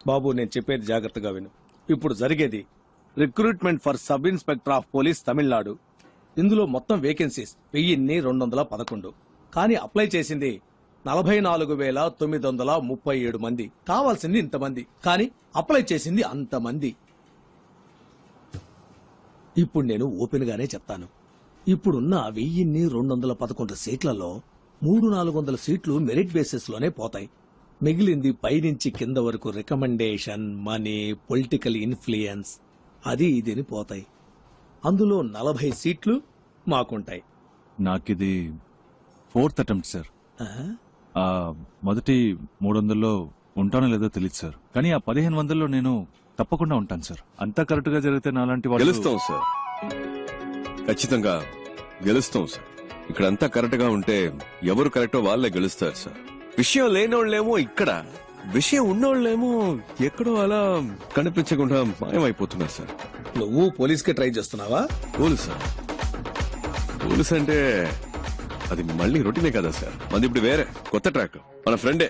బాబు నేను చెప్పేది జాగ్రత్తగా విను. ఇప్పుడు జరిగేది recruitment for sub inspector of police Tamil Nadu. ఇందులో మొత్తం వేకెన్సీస్ 1211. కానీ అప్లై చేసింది 44,937 మంది. కావాల్సింది ఇంతమంది, కానీ అప్లై చేసింది అంతమంది. ఇప్పుడు నేను ఓపెన్ గానే చెప్తాను. ఇప్పుడున్న 1211 సీట్లలో 300-400 సీట్లు మెరిట్ బేసిస్ లోనే పోతాయి. మిగిలింది పైనుంచి కింద వరకు రికమెండేషన్, మనీ, పొలిటికల్ ఇన్ఫ్లుయెన్స్ అది ఇదిని పోతాయి. అందులో 40 సీట్లు మాకుంటాయి. నాకిది 4th అటెంప్ట్ సార్. మొదటి 300లో ఉంటానో లేదో తెలియదు సార్, కానీ ఆ 1500లో నేను తప్పకుండా ఉంటాను సార్. అంతా కరెక్ట్ గా జరిగితే నాలాంటి వాళ్ళు గెలుస్తాం సార్, ఖచ్చితంగా గెలుస్తాం సార్. ఇక్కడ అంతా కరెక్ట్ గా ఉంటే ఎవరు కరెక్టో వాళ్ళే గెలుస్తారు సార్. విషయం లేనోళ్ళేమో ఇక్కడ, విషయం ఉన్నోళ్ళేమో ఎక్కడో అలా కనిపించకుండా మాయమైపోతున్నారు సార్. నువ్వు పోలీస్కి ట్రై చేస్తున్నావా? పోలీస్ పోలీస్ అంటే అది మళ్ళీ రొటీనే కదా సార్. మంది ఇప్పుడు వేరే కొత్త ట్రాక్. మన ఫ్రెండే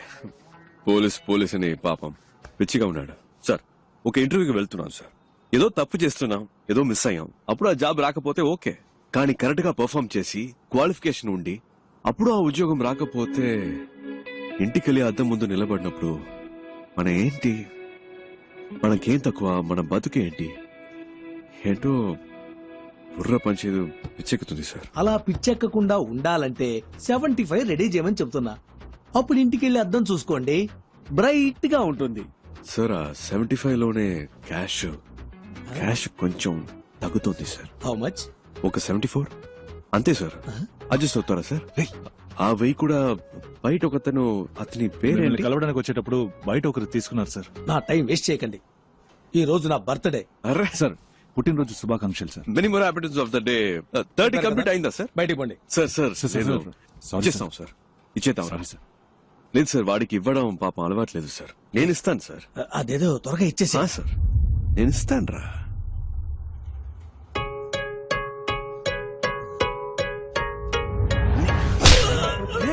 పోలీస్ అని పాపం పిచ్చిగా ఉన్నాడు సార్. ఒక ఇంటర్వ్యూకి వెళ్తున్నాం సార్, ఏదో తప్పు చేస్తున్నాం, ఏదో మిస్ అయ్యాం. అప్పుడు ఆ జాబ్ రాకపోతే ఓకే, కానీ కరెక్ట్ గా పర్ఫార్మ్ చేసి క్వాలిఫికేషన్ ఉండి అప్పుడు ఆ ఉద్యోగం రాకపోతే ఇంటికెళ్ళి అద్దం ముందు నిలబడినప్పుడు మన ఏంటి, మనకేం తక్కువ, మన బతుకేంటి ఏంటో బుర్ర పంచేది పిచ్చెక్కుతుంది సార్. అలా పిచ్చెక్కకుండా ఉండాలంటే 75 రెడీ చేయమని చెప్తున్నా. అప్పుడు ఇంటికెళ్ళి అద్దం చూసుకోండి, బ్రైట్ గా ఉంటుంది సార్. ఆ 75 లోనే క్యాష్ కొంచెం తగ్గుతుంది సార్. How much? ఒక 74 అంతే సార్. అడ్జస్ట్ అవుతారా సార్? ఆ వెయ్యి కూడా బయట ఒకతను, అతని పేరేంటి, కలవడానికి వచ్చేటప్పుడు బయట ఒకరు తీసుకున్నారు సార్. నా టైం వేస్ట్ చేయకండి. ఈ రోజు నా బర్త్డే. అర్రే సార్, పుట్టినరోజు శుభాకాంక్షలు sir. Many more happiness of the day. 30 complete అయిందా సార్? బయటికి పోండి. సార్ Sorry, ఇచ్చేస్తాం సార్. ఇచ్చేద్దాం. Sorry, sir. లేదు సార్, వాడికి ఇవ్వడం పాపం అలవాట్లేదు సార్. నేను ఇస్తాను సార్. అదేదో త్వరగా ఇచ్చేసి. సార్ నేను ఇస్తాను రా.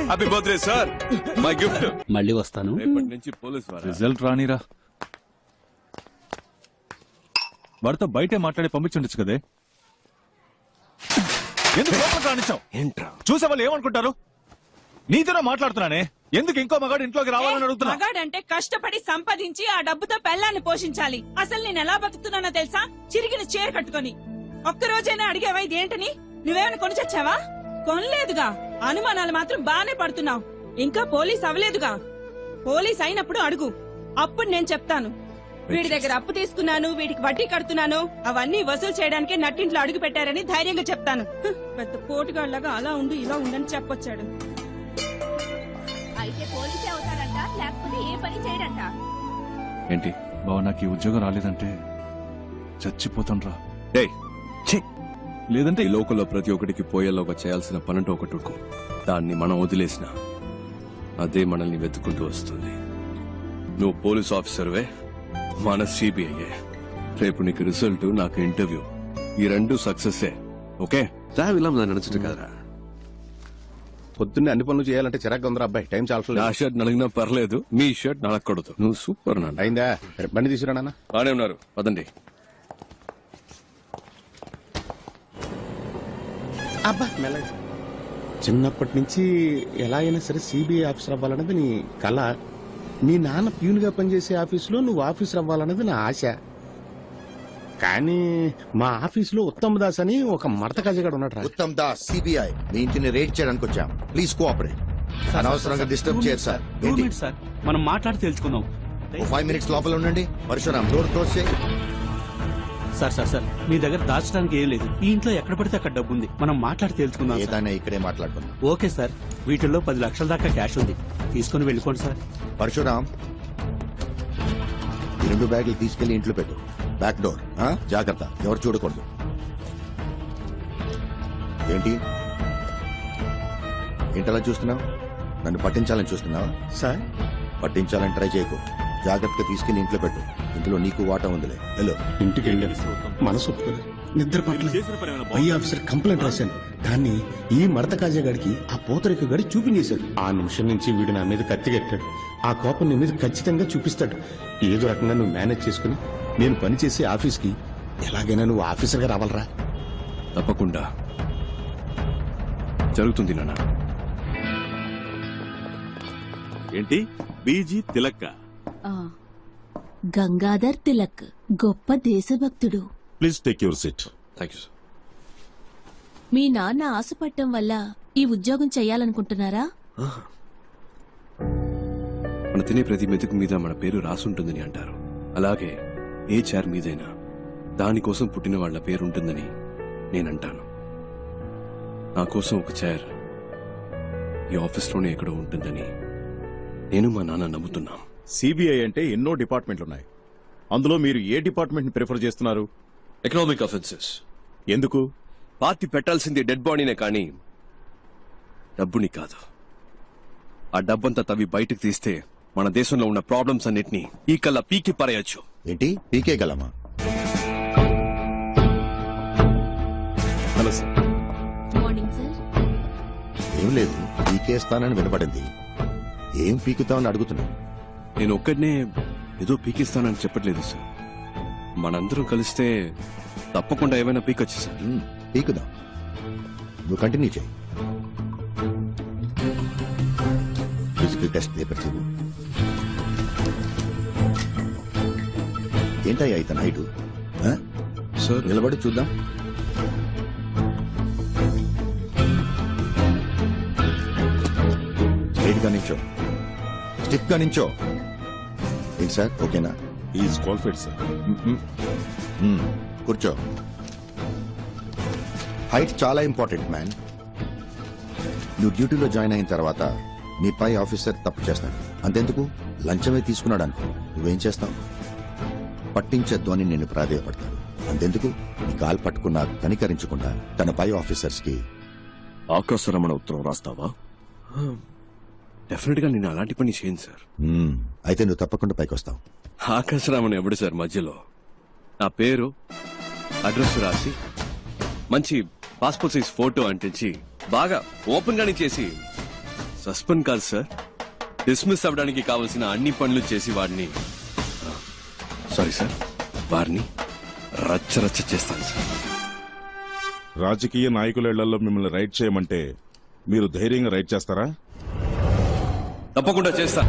Happy birthday sir, my gift. మళ్ళీ వస్తాను. రేపటి నుంచి పోలీస్ రిజల్ట్ రానిరా, వాడితో బయటే మాట్లాడి పంపించుండొచ్చు కదే. ఎందుకు లోపలికి రానిచ్చావు? ఏంట్రా చూసే వాళ్ళు ఏమనుకుంటారు? నీతోనే మాట్లాడుతున్నానే, ఎందుకు ఇంకో మగాడు ఇంట్లోకి రావాలని అడుగుతున్నా? మగాడంటే కష్టపడి సంపాదించి ఆ డబ్బుతో పెళ్ళాన్ని పోషించాలి. అసలు నేను ఎలా బతుకుతున్నానో తెలుసా? చిరిగిన చీర కట్టుకొని. ఒక్కరోజైనా అడిగావా ఇదేంటని? నువ్వేమైనా కొని చచ్చావా? కొనలేదుగా. అనుమానాలు మాత్రం బానే పడుతున్నావు. ఇంకా పోలీస్ అవ్వలేదుగా. పోలీస్ అయినప్పుడు అడుగు, అప్పుడు నేను చెప్తాను. వీడి దగ్గర అప్పు తీసుకున్నాను, వీడికి వడ్డీ కడుతున్నాను, అవన్నీ వసూలు చేయడానికే నట్టింట్లో అడుగు పెట్టారని ధైర్యంగా చెప్తాను. పెద్ద పోటుగాళ్లాగా అలా ఉండు ఇలా ఉండని చెప్పొచ్చాడు. అయితే పోలీసే అవుతాడంట, లేకపోతే ఏ పని చేయడంట. ఏంటి బావ, నాకు ఈ ఉద్యోగం రాలేదంటే చచ్చిపోతాను రా. లేదంటే ఈ లోకంలో ప్రతి ఒక్కడికి పోయేలోగా చేయాల్సిన పనంటూ ఒకటి ఉంటుంది. దాన్ని మనం వదిలేసిన అదే మనల్ని వెతుక్కుంటూ వస్తుంది. నువ్వు పోలీస్ ఆఫీసర్వే, మన సిబిఐ. రేపు నీకు రిజల్ట్, నాకు ఇంటర్వ్యూ, ఈ రెండు సక్సెస్. ఓకే ఇలా నడుచుంటు కదరా. పొద్దున్నే అన్ని పనులు చేయాలంటే చిరాకు ఉందిరా అబ్బాయి. టైం నా చాలా షర్ట్ నలిగినా పర్లేదు, మీ షర్ట్ నలగకూడదు. నువ్వు సూపర్ నాన్న. అయిందా? బండి తీసుకురా నాన్న. బానే ఉన్నారు, పదండి. అబ్బా మెల్లగా. చిన్నప్పటి నుంచి ఎలా అయినా సరే సిబిఐ ఆఫీసర్ అవ్వాలన్నది నీ కళ. మీ నాన్న ప్యూన్ గా పనిచేసే ఆఫీసులో నువ్వు ఆఫీసర్ అవ్వాలన్నది నా ఆశ. కానీ మా ఆఫీసులో ఉత్తమ్ దాస్ అని ఒక మడత కజగాడు ఉన్నాడు. ఉత్తమ్ దాస్ సిబిఐ మీ ఇంటిని రేట్ చేయడానికి వచ్చాం. Please cooperate. అనవసరంగా డిస్టర్బ్ చేయరు సార్. సార్, మనం మాట్లాడి తెలుసుకుందాం. 5 minutes లోపల ఉండండి. పరశురామ్ డోర్ క్లోజ్ చేయి. సార్, మీ దగ్గర దాచడానికి ఏం లేదు. ఈ ఇంట్లో ఎక్కడ పడితే అక్కడ డబ్బు ఉంది. మనం మాట్లాడి తెలుసుకుందాం. ఏదైనా ఇక్కడే మాట్లాడుకుందాం. ఓకే సార్, వీటిల్లో 10 లక్షల దాకా క్యాష్ ఉంది. తీసుకుని వెళ్ళిపోండి సార్. పరశురామ్, ఈ 2 బ్యాగులు తీసుకెళ్లి ఇంట్లో పెట్టు. బ్యాక్ డోర్ జాగ్రత్త, ఎవరు చూడకూడదు. ఏంటలా చూస్తున్నావు? నన్ను పట్టించాలని చూస్తున్నావా? సార్, పట్టించాలని ట్రై చేయకు. జాగ్రత్తగా తీసుకెళ్లి ఇంట్లో పెట్టు. ఇందులో నీకు వాటా ఉందిలే. హలో, ఇంటికి వెళ్ళి మనసు ఒప్పుకోలేదు. నిద్ర పట్టలేదు పై ఆఫీసర్ కంప్లైంట్ రాశాను దాన్ని ఈ మడత కాజాగాడికి ఆ పూతరిక గడి చూపించేశాడు ఆ నిమిషం నుంచి వీడు నా మీద కత్తిగట్టాడు ఆ కోపం నీ మీద ఖచ్చితంగా చూపిస్తాడు ఏదో రకంగా నువ్వు మేనేజ్ చేసుకుని నేను పనిచేసే ఆఫీస్కి ఎలాగైనా నువ్వు ఆఫీసర్గా రావాలరా. తప్పకుండా జరుగుతుంది నాన్న. ఏంటి బీజీ తిలక్క? గంగాధర్ తిలక్ గొప్ప దేశభక్తుడు. Please take your seat. Thank you sir. మీ నాన్న ఆశపట్టం వల్ల ఈ ఉద్యోగం చెయ్యాలనుకుంటున్నారా? మన తినే ప్రతి మెతుకు మీద మన పేరు రాసుంటుందని అంటారు. అలాగే ఏ చైర్ మీదైనా దానికోసం పుట్టిన వాళ్ళ పేరుంటుందని నేనంటాను. నా కోసం ఒక చైర్ ఈ ఆఫీస్లోనే ఎక్కడో ఉంటుందని నేను మా నాన్న నమ్ముతున్నాం. సిబిఐ అంటే ఎన్నో డిపార్ట్మెంట్లు ఉన్నాయి. అందులో మీరు ఏ డిపార్ట్మెంట్ ని ప్రిఫర్ చేస్తున్నారు? Economic offences. ఎందుకు? పార్టీ పెట్టాల్సింది డెడ్ బాడీనే కానీ డబ్బుని కాదు. ఆ డబ్బంతా తవ్వి బయటకు తీస్తే మన దేశంలో ఉన్న ప్రాబ్లమ్స్ అన్నిటినీ ఈ కల్లా పీకి పారేయొచ్చు. ఏంటి పీకే గలమా? Hello sir. Morning sir. ఏం లేదు పీకేస్తానని వినపడింది. ఏం పీకుతామని అడుగుతున్నా. నేను ఒక్కడనే ఏదో పీకిస్తానని చెప్పట్లేదు సార్. మనందరం కలిస్తే తప్పకుండా ఏమైనా పీకొచ్చు సార్. పీకుదాం. నువ్వు కంటిన్యూ చేయి. ఫిజికల్ టెస్ట్ పేపర్ చూడు. ఏంటయ్యా ఇతను హైటు? సార్ నిలబడి చూద్దాం. స్ట్రైట్ గా నించో. స్టిఫ్ గా నించో. ఏంటి సార్ ఓకేనా? Is qualified sir. కూర్చో. హైట్ చాలా ఇంపార్టెంట్ మ్యాన్. నువ్వు డ్యూటీలో జాయిన్ అయిన తర్వాత మీ పై ఆఫీసర్ తప్పు చేస్తాడు. అంతెందుకు లంచమే తీసుకున్నాడు అనుకో, నువ్వేం చేస్తావు? పట్టించొద్దు అని నిన్ను ప్రాధేయపడతాడు. అంతెందుకు నీ కాలు పట్టుకున్నా కనికరించకుండా తన పై ఆఫీసర్స్ కి ఆకాశరమణ ఉత్తరం రాస్తావా? డెఫినెట్ గా నేను అలాంటి పని చేయను సార్. అయితే నువ్వు తప్పకుండా పైకి వస్తావు. ఆకాశరామణ ఎవడు సార్ మధ్యలో? నా పేరు అడ్రస్ రాసి మంచి పాస్పోర్ట్ సైజ్ ఫోటో అంటించి బాగా ఓపెన్ గానే చేసి సస్పెండ్ కాదు సార్, డిస్మిస్ అవ్వడానికి కావలసిన అన్ని పనులు చేసి వాడిని సారీ సార్ వారిని రచ్చ చేస్తాను సార్. రాజకీయ నాయకుల ఇళ్లలో మిమ్మల్ని రైడ్ చేయమంటే మీరు ధైర్యంగా రైడ్ చేస్తారా? తప్పకుండా చేస్తా.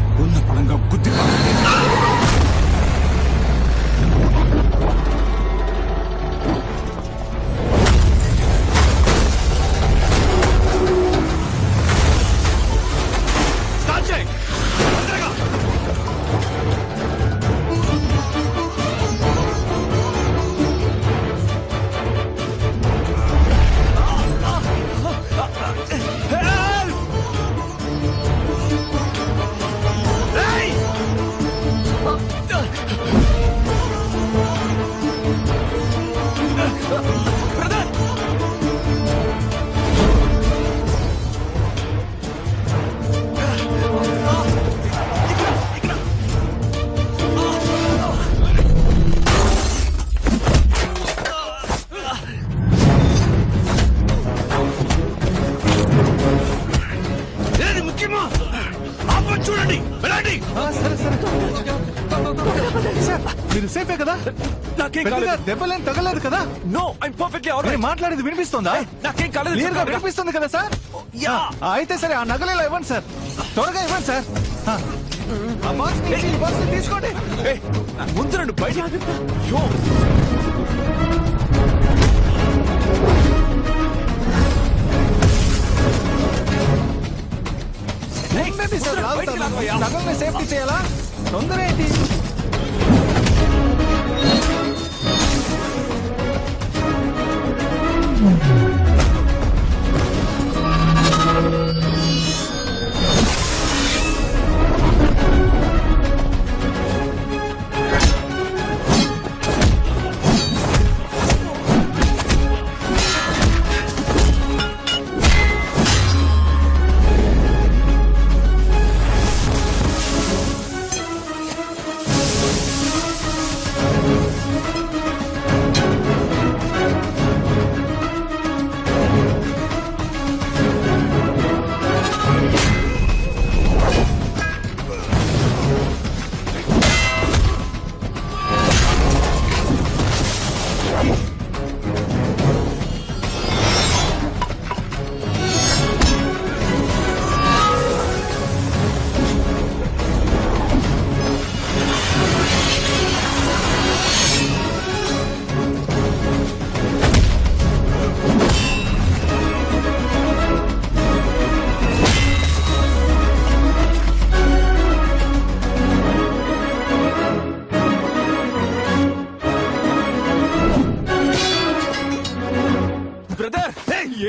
చూడండి మీరు సేఫే కదా? నాకేం దెబ్బలేం తగలేదు కదా? No I'm perfectly alright. మాట్లాడేది వినిపిస్తుందా? నాకేం కాలేదు. క్లియర్ గా వినిపిస్తుంది కదా సార్? అయితే సరే ఆ నగలేలా ఇవ్వండి సార్, త్వరగా ఇవ్వండి సార్. ఆ బాక్స్ ని తీసుకోండి. ముందు రండి బయట. నగల్ని సేఫ్టీ చేయాలా? తొందర ఏంటి?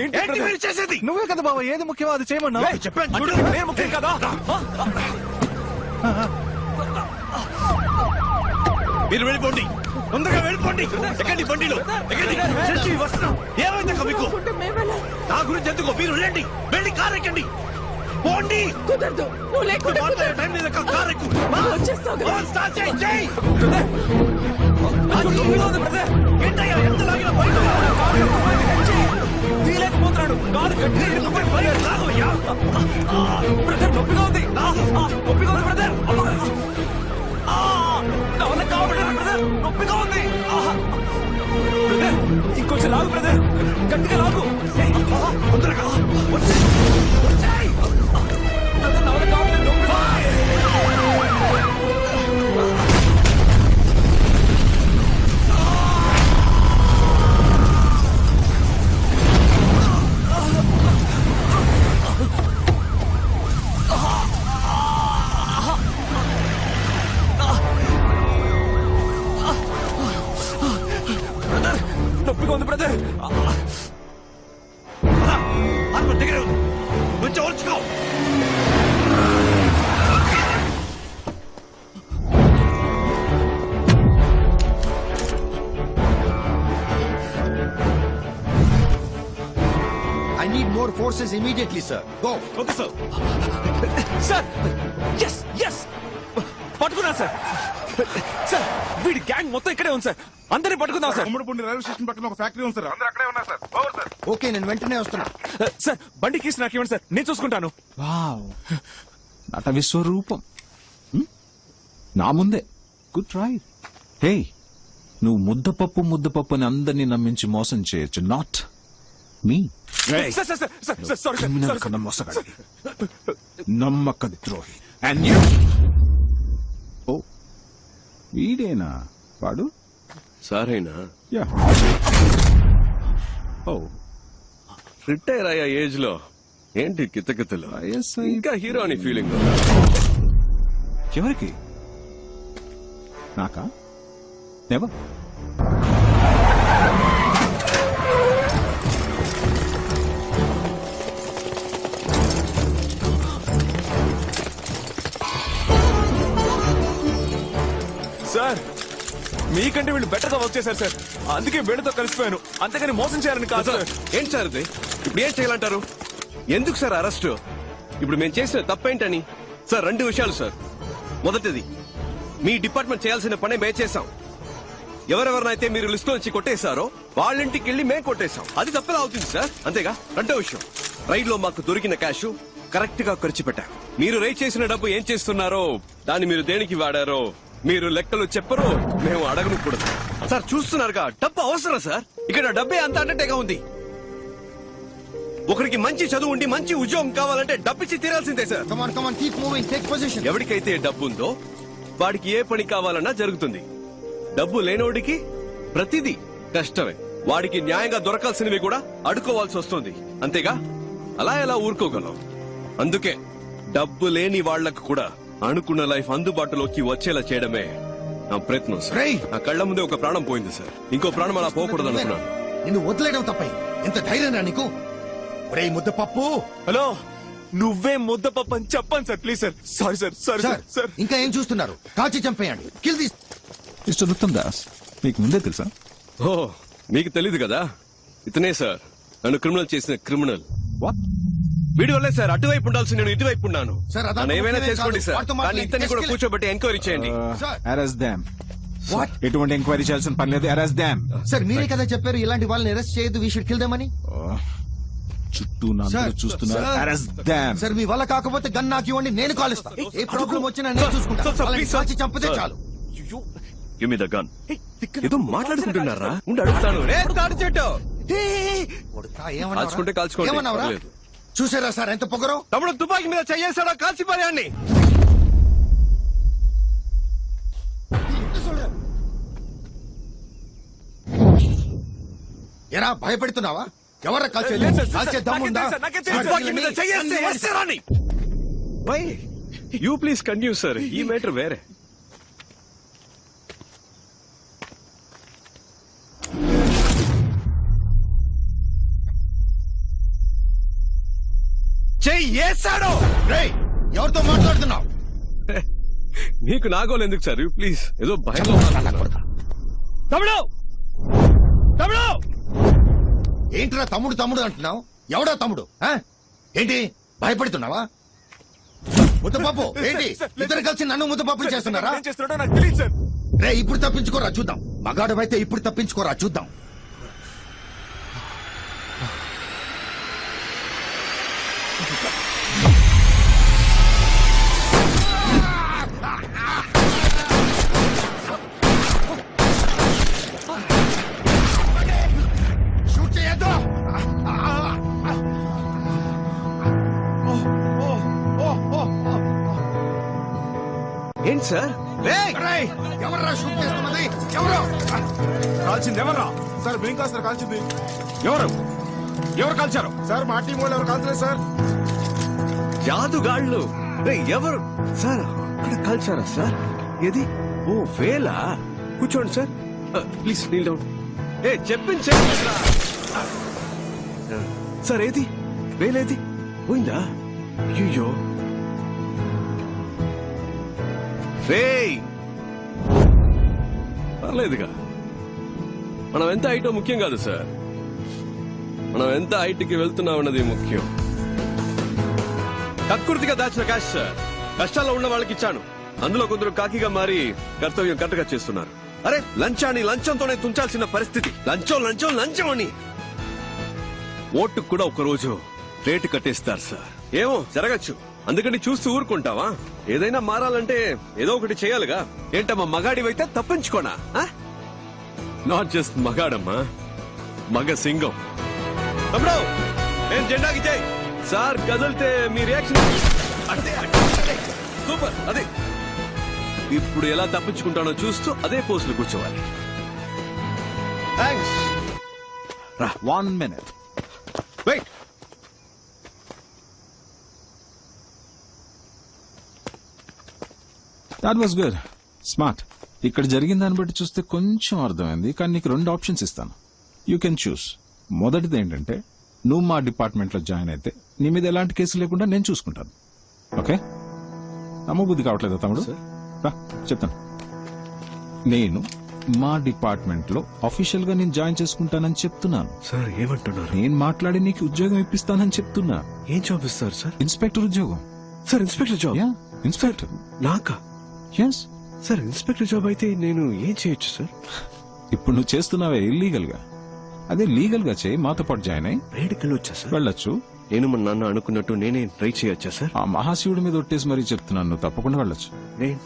ఏంటి మీరు చేసేది? నువ్వే కదా బావ ఏది ముఖ్యమో అది చేయమన్నా చెప్పాను చూడు. నేను ముఖ్యం కదా మీరు వెళ్ళిపోండి, తొందరగా వెళ్ళిపోండి. ఎక్కండి బండిలో, ఎక్కండి. చచ్చి వస్తున్నాం. ఏమైంది అక్క మీకు? నా గురించి ఎందుకు? మీరు వెళ్ళండి, వెళ్ళి కారు ఎక్కండి. పోండి. కుదరదు, నువ్వు లేకుండా మాట్లాడే టైం లేదు అక్క. కారు ఎక్కు. వచ్చేస్తావు కదా. స్టార్ట్ చేయి, చేయి. ఏంటయ్యా ఎంత లాగినా బయట తీయలేకపోతున్నాడు. కారు గట్టి లాగయ్యా. బ్రదర్ నొప్పిగా ఉంది, నొప్పిగా ఉంది బ్రదర్. నా వల్ల కావట్లేదు బ్రదర్, నొప్పిగా ఉంది. బ్రదర్ ఇంకొంచెం లాగు బ్రదర్, గట్టిగా లాగు. తొందరగా వచ్చేయ్. బ్రదర్ నా వల్ల కావట్లేదు, నొప్పిగా నొప్పిగా ఉంది బ్రదర్. దగ్గర కొంచెం ఓర్చుకో. I need more forces immediately, sir. Go. Okay sir. Sir ఎస్ ఎస్ పట్టుకున్నా సార్. సార్ వీడి గ్యాంగ్ మొత్తం ఇక్కడే ఉంది సార్. అందరినీ పట్టుకుందాం సార్. ఉమ్మడిపూడి రైల్వే స్టేషన్ పక్కన ఒక ఫ్యాక్టరీ ఉంది సార్, అందరూ అక్కడే ఉన్నారు సార్. Over sir. ఓకే, నేను వెంటనే వస్తున్నా. సార్ బండి కీస్ నాకు ఇవ్వండి సార్, నేను చూసుకుంటాను. వావ్ నట విశ్వరూపం నా ముందే గుడ్ ట్రై. హే నువ్వు ముద్దపప్పు అని అందరినీ నమ్మించి మోసం చేయొచ్చు, not me. Sir sir sir sir sorry criminal కన్నా మోసగాడి, నమ్మక ద్రోహి. అండ్ యూ ఓ వీడేనా వాడు? సారేనా యా ఓ రిటైర్ అయ్యా ఏజ్ లో ఏంటి కితకితలు? ఇంకా హీరో అని ఫీలింగ్. ఎవరికి? నాకా? నెవర్. సార్ మీకంటే వీళ్ళు బెటర్ గా వర్క్ చేశారు సార్, అందుకే వీళ్ళతో కలిసిపోయాను, అంతేగాని మోసం చేయాలని కాదు సార్. ఏంటి సార్ ఇది? ఇప్పుడు ఏం చేయాలంటారు? ఎందుకు సార్ అరెస్ట్? ఇప్పుడు మేము చేసిన తప్పేంటని? సార్ రెండు విషయాలు సార్. మొదటిది, మీ డిపార్ట్మెంట్ చేయాల్సిన పని మేము చేశాం. ఎవరెవరినైతే మీరు లిస్ట్ నుంచి కొట్టేశారో వాళ్ళ ఇంటికి వెళ్ళి మేము కొట్టేశాం. అది తప్పలా అవుతుంది సార్, అంతేగా. రెండో విషయం, రైడ్ లో మాకు దొరికిన క్యాష్ కరెక్ట్ గా ఖర్చు పెట్టాం. మీరు రైడ్ చేసిన డబ్బు ఏం చేస్తున్నారో, దాన్ని మీరు దేనికి వాడారో మీరు లెక్కలు చెప్పరు, మేము అడగను కూడా. సార్ చూస్తున్నారుగా, డబ్బు అవసరం సార్. ఇక్కడ డబ్బే అంత అన్నట్టుగా ఉంది. ఒకరికి మంచి చదువు ఉండి మంచి ఉద్యోగం కావాలంటే డబ్బిచ్చి తీరాల్సిందే సార్. ఎవరికైతే డబ్బు ఉందో వాడికి ఏ పని కావాలన్నా జరుగుతుంది. డబ్బు లేనోడికి ప్రతిదీ కష్టమే. వాడికి న్యాయంగా దొరకాల్సినవి కూడా అడుకోవాల్సి వస్తుంది, అంతేగా. అలా ఎలా ఊరుకోగలం? అందుకే డబ్బు లేని వాళ్లకు కూడా అనుకున్న లైఫ్ అందుబాటులోకి వచ్చేలా చేయడమే నా ప్రయత్నం సార్. నా కళ్ళ ముందే ఒక ప్రాణం పోయింది సార్, ఇంకో ప్రాణం అలా పోకూడదు అనుకున్నాను. నిన్ను వదిలేయడం తప్పై ఎంత ధైర్యం నీకు? ఒరేయ్ ముద్దపప్పు. హలో, నువ్వే ముద్దపప్పు అని చెప్పండి sir, please sir. Sorry sir, sorry sir. ఇంకా ఏం చూస్తున్నారు? కాల్చి చంపేయండి. Kill this. Mister Uttam Das, మీకు ముందే తెలుసా? ఓ మీకు తెలీదు కదా, ఇతనే సార్ నన్ను క్రిమినల్ చేసిన క్రిమినల్. వాట్? వీడి వల్లే సార్ అటువైపు ఉండాల్సి నేను ఇటువైపు ఉన్నాను. సార్, అదంతా నన్ను ఏమైనా ముఖ్యమే చేసుకోండి కాదు. సార్, వాడితో కానీ మాట్లాడి ఇతన్ని కూడా కేసుకెళ్ళి- కూర్చోబెట్టి ఎంక్వైరీ చేయండి. అరెస్ట్ దామ్. What? ఎటువంటి ఎంక్వైరీ చేయాల్సిన పని లేదు, అరెస్ట్ దామ్. సార్ మీరే కదా చెప్పారు ఇలాంటి వాళ్ళని అరెస్ట్ చేయొద్దు, వీ షుడ్ కిల్ దెమ్ అని. చుట్టూ నా సార్, చూస్తున్నారు. సార్. అరెస్ట్ దామ్. సార్ మీ వల్ల కాకపోతే గన్ నాకు ఇవ్వండి, నేను కాలుస్తా. ఏ ప్రాబ్లం వచ్చినా నేను చూసుకుంటా. సార్, వాళ్ళని ప్లీజ్ సార్. కాల్చి చంపితే సార్. చాలు. Give me the gun. ఏదో మాట్లాడుకుంటున్నారా? ఉండి అడుగుతాను. రే తాడు చెట్టు, కొడుకా, ఏమన్నావురా? కాల్చుకుంటే కాల్చుకోండి, ఏమన్నావురా? పర్లేదు. చూసారా సార్ ఎంత పొగరో? తమ్ముడు తుపాకీ మీద చెయ్యేసాడా కాల్చిపోయాన్ని? ఎరా భయపెడుతున్నావా? ఎవరా కాల్చే? కాల్చే దమ్ముందా? తుపాకీ మీద చెయ్యేస్తే వేస్తారాని? Why you please continue sir, ఈ మ్యాటర్ వేరే. ఏసాడు ఎవరితో మాట్లాడుతున్నావు? నీకు నాగోలు ఎందుకు సార్ ప్లీజ్ ఏదో భయంలో తమ్ముడు తమ్ముడు ఏంట్రా తమ్ముడు తమ్ముడు అంటున్నావు? ఎవడా తమ్ముడు? ఆ? ఏంటి భయపడుతున్నావా? ముద్దపప్పు ఏంటి ఇద్దరు కలిసి నన్ను ముద్దపప్పులు చేస్తున్నారా? రే ఇప్పుడు తప్పించుకోరా చూద్దాం. మగాడమైతే ఇప్పుడు తప్పించుకోరా చూద్దాం. షూట్ చేయొద్దు. ఏంటి సార్ రేయ్, ఎవర్రా షూట్ చేస్తున్నది? ఎవరు? కాల్చింది ఎవర్రా? సార్ బ్లింకా సార్ కాల్చింది. ఎవరు కాల్చారు? సార్ మా టీం వాళ్ళు ఎవరు కాల్చలేదు సార్. జాదుగాళ్ళు ఎవరు సార్ అక్కడ కాల్చారా సార్? ఏది ఓ వేలా కూర్చోండి సార్ ప్లీజ్ నీల్ డౌన్ చెప్పింది సార్ ఏది వేలేది పోయిందా? అయ్యో రేయ్ పర్లేదుగా మనం ఎంత హైటో ముఖ్యం కాదు సార్, మనం ఎంత హైట్కి వెళ్తున్నాం అన్నది ముఖ్యం. కక్కుర్తిగా దాచిన క్యాష్ సార్ కష్టాల్లో ఉన్న వాళ్ళకి ఇచ్చాను. అందులో కొందరు కాకిగా మారి కర్తవ్యం కరెక్ట్గా చేస్తున్నారు. అరే లంచాన్ని లంచంతోనే తుంచాల్సిన పరిస్థితి. లంచం లంచం లంచం అని ఓటుకు కూడా ఒకరోజు రేటు కట్టేస్తారు సార్. ఏమో జరగచ్చు, అందుకని చూస్తూ ఊరుకుంటావా? ఏదైనా మారాలంటే ఏదో ఒకటి చేయాలిగా. ఏంటమ్మా మగాడివైతే తప్పించుకోనా? నాట్ జస్ట్ మగాడమ్మా, మగ సింగం. తమ్ముడు నేను జెండాకి చేయి సార్, కదిలితే మీ రియాక్షన్ సూపర్. అదే ఇప్పుడు ఎలా తప్పించుకుంటానో చూస్తూ అదే పోస్టులు కూర్చోవాలి. Thanks. 1 minute. Wait. That was good, smart. ఇక్కడ జరిగిన దాన్ని బట్టి చూస్తే కొంచెం అర్థమైంది, కానీ నీకు 2 ఆప్షన్స్ ఇస్తాను. You can choose. మొదటిది ఏంటంటే నువ్వు మా డిపార్ట్మెంట్ లో జాయిన్ అయితే నీ మీద ఎలాంటి కేసు లేకుండా నేను చూసుకుంటాను. ఓకే? నమ్మబుద్ధి కావట్లేదా తమ్ముడు? రా చెప్తాను. నేను మా డిపార్ట్మెంట్ లో అఫీషియల్ గా నేను జాయిన్ చేసుకుంటానని చెప్తున్నాను. సార్ ఏమంటున్నారు? నేను మాట్లాడి నీకు ఉద్యోగం ఇప్పిస్తానని చెప్తున్నా. ఏం జాబ్ ఇస్తారు సార్? ఇన్స్పెక్టర్ ఉద్యోగం. Sir inspector job? Yeah, inspector. నాకా? ఎస్ సార్ ఇన్స్పెక్టర్ జాబ్ అయితే నేను ఏం చేయొచ్చు సార్? ఇప్పుడు నువ్వు చేస్తున్నావే ఇల్లీగల్ గా, అదే లీగల్ గా చేయి. మాతో పాటు జాయిన్ అయ్యి రైడ్కి వెళ్ళొచ్చా సార్? వెళ్ళొచ్చు. నేను మా నాన్న అనుకున్నట్టు నేనే ట్రై చేయొచ్చా సార్? ఆ మహాశివుడి మీద ఒట్టేసి మరీ చెప్తున్నాను, నువ్వు తప్పకుండా వెళ్ళొచ్చు. నేను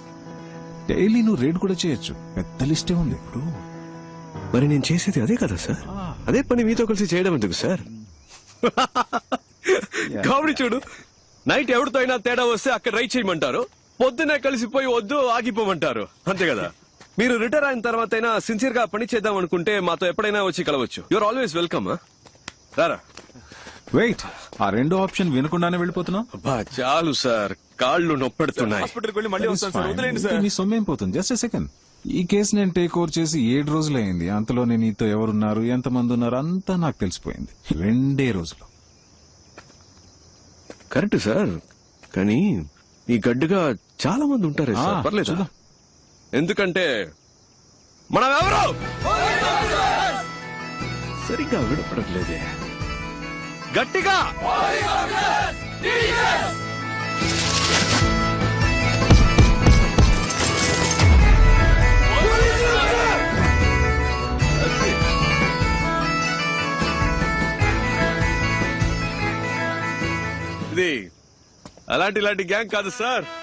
డైలీ నువ్వు రేడ్ కూడా చేయొచ్చు, పెద్ద లిస్టే ఉంది. ఇప్పుడు మరి నేను చేసేది అదే కదా సార్, అదే పని మీతో కలిసి చేయడం ఎందుకు సార్? కామెడీ చూడు, నైట్ ఎవరితో అయినా తేడా వస్తే అక్కడ రైడ్ చేయమంటారు, పొద్దునే కలిసిపోయి వద్దు ఆగిపోమంటారు, అంతే కదా? మీరు రిటైర్ అయిన తర్వాత అయినా సిన్సియర్ గా పని చేద్దాం అనుకుంటే మాతో ఎప్పుడైనా వచ్చి కలవచ్చు. You're always welcome. రారా. వెయిట్, ఆ 2 ఆప్షన్ వినకుండానే వెళ్ళిపోతున్నావు? అబ్బా చాలు సార్, కాళ్ళు నొప్పెడుతున్నాయి. నీ సొమ్మేం పోతుంది? Just second. ఈ కేసు నేను టేక్ ఓవర్ చేసి 7 రోజులైంది. అంతలోనే నీతో ఎవరున్నారు, ఎంతమంది ఉన్నారు అంతా నాకు తెలిసిపోయింది 2 రోజులు. కరెక్ట్ సార్, కానీ ఈ గడ్డుగా చాలా మంది ఉంటారే సార్. పర్లేదు, ఎందుకంటే మనం ఎవరు సరిగ్గా వినపడట్లేదే. గట్టిగా ఇది అలాంటి గ్యాంగ్ కాదు సార్.